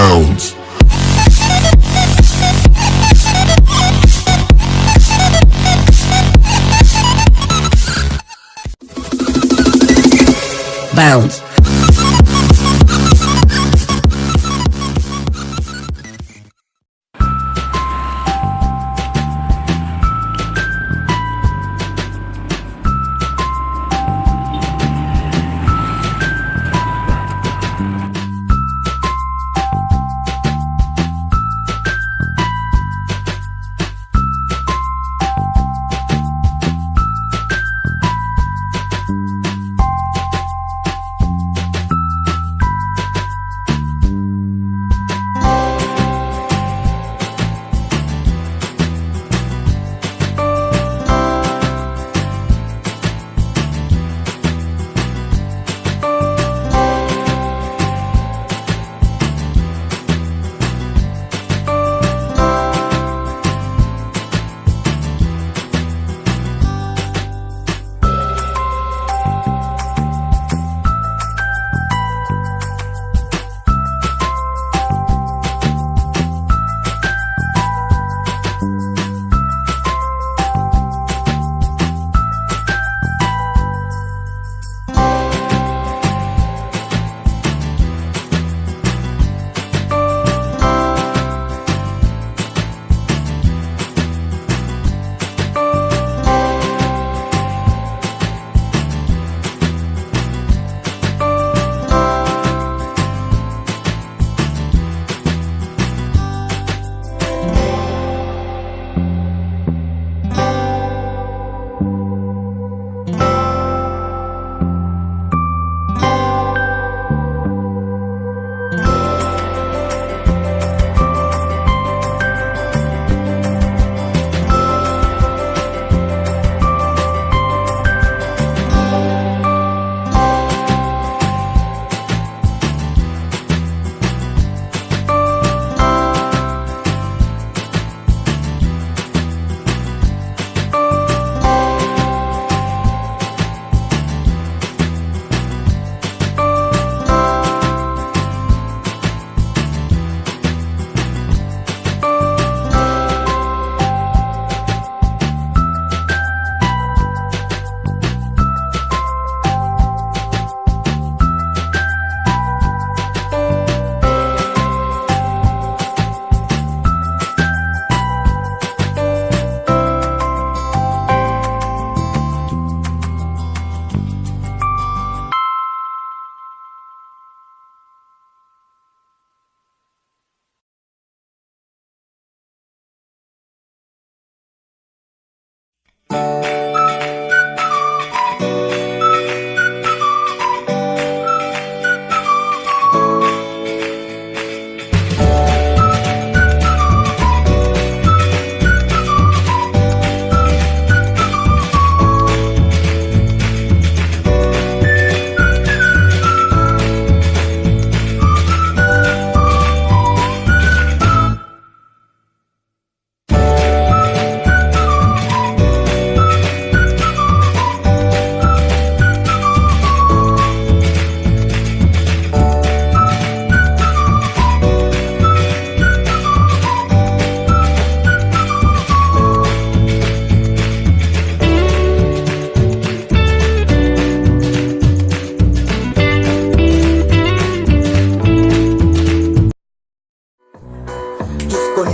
Bounce. Bounce.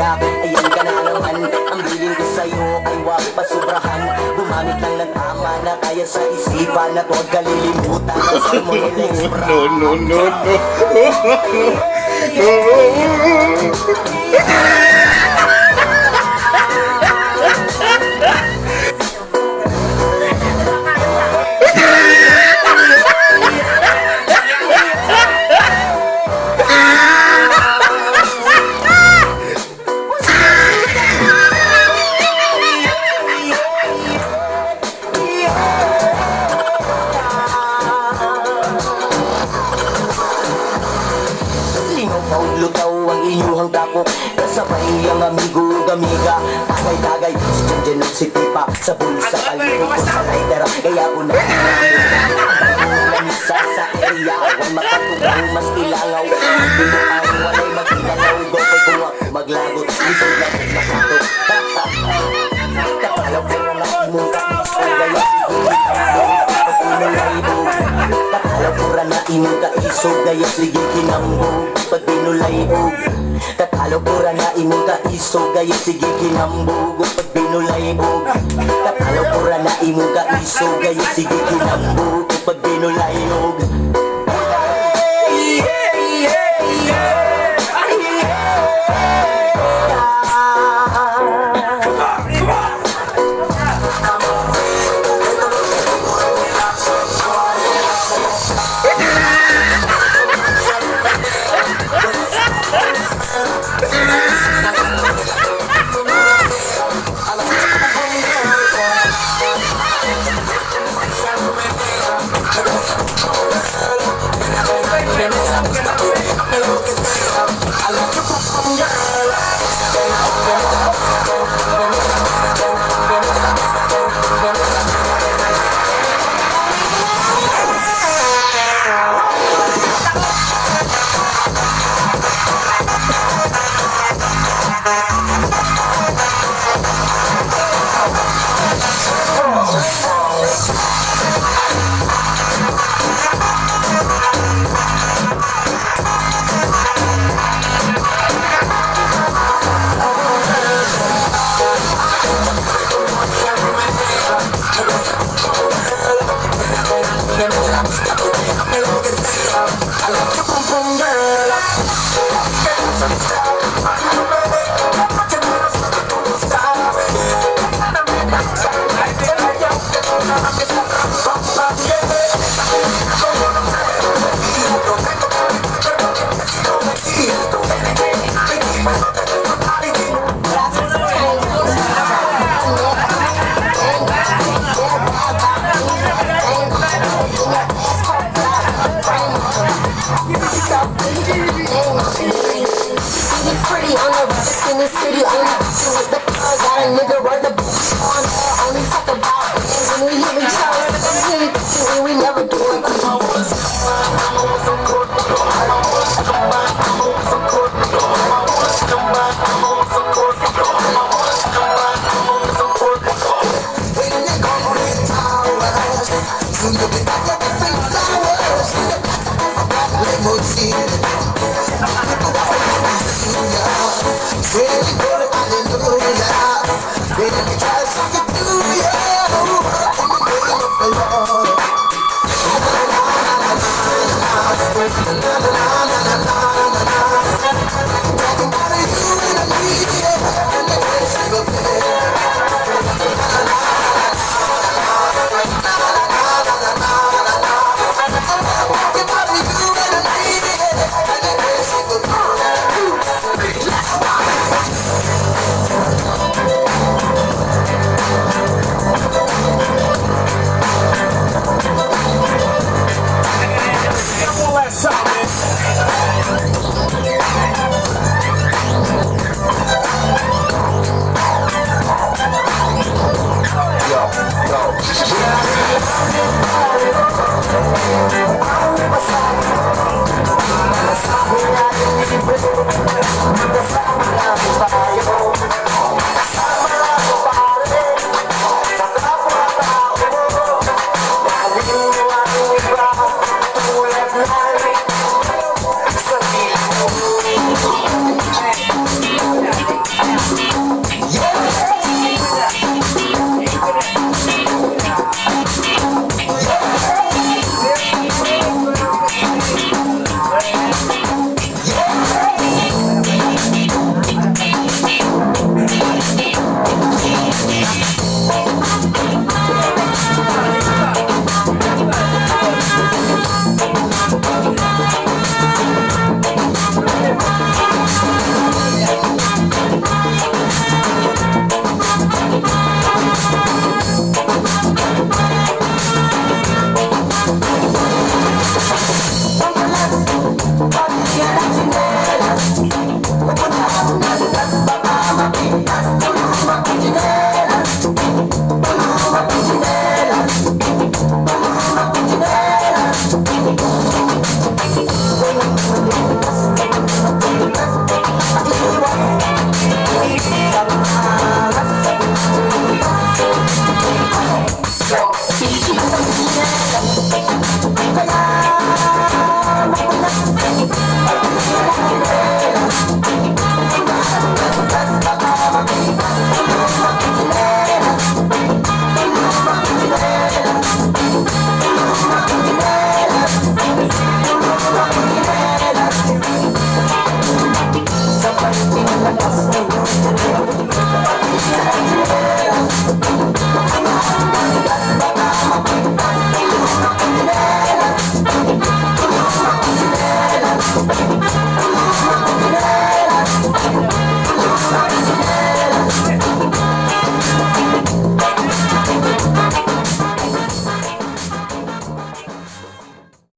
Ayan ka na naman. Ang bilin ko sa'yo ay wag pasubrahan. Gumamit lang ng tama na kaya sa isipan. At huwag kalilimutan ang salmonella extra. No. Lutaw ang inyuhang dako. Kasabay ang amigo gamiga. Tagay-tagay si Janjan at si Pipa. Sa bulsa kalikot ko sa lightera. Kaya una lamisa sa area. Huwag makatubang mas ilangaw. Pinuang walay mag pura na imong kaisog, gaya sige kinambog pag binulay og katalo pura na imong kaisog, gaya sige kinambog pag binulay og katalo pura na imong kaisog, gaya sige kinambog pag binulay og pretty on the rest in the city, only with the plug. Got a nigga worth the on air, only talk about things when we hit each other. And we never do it. La la la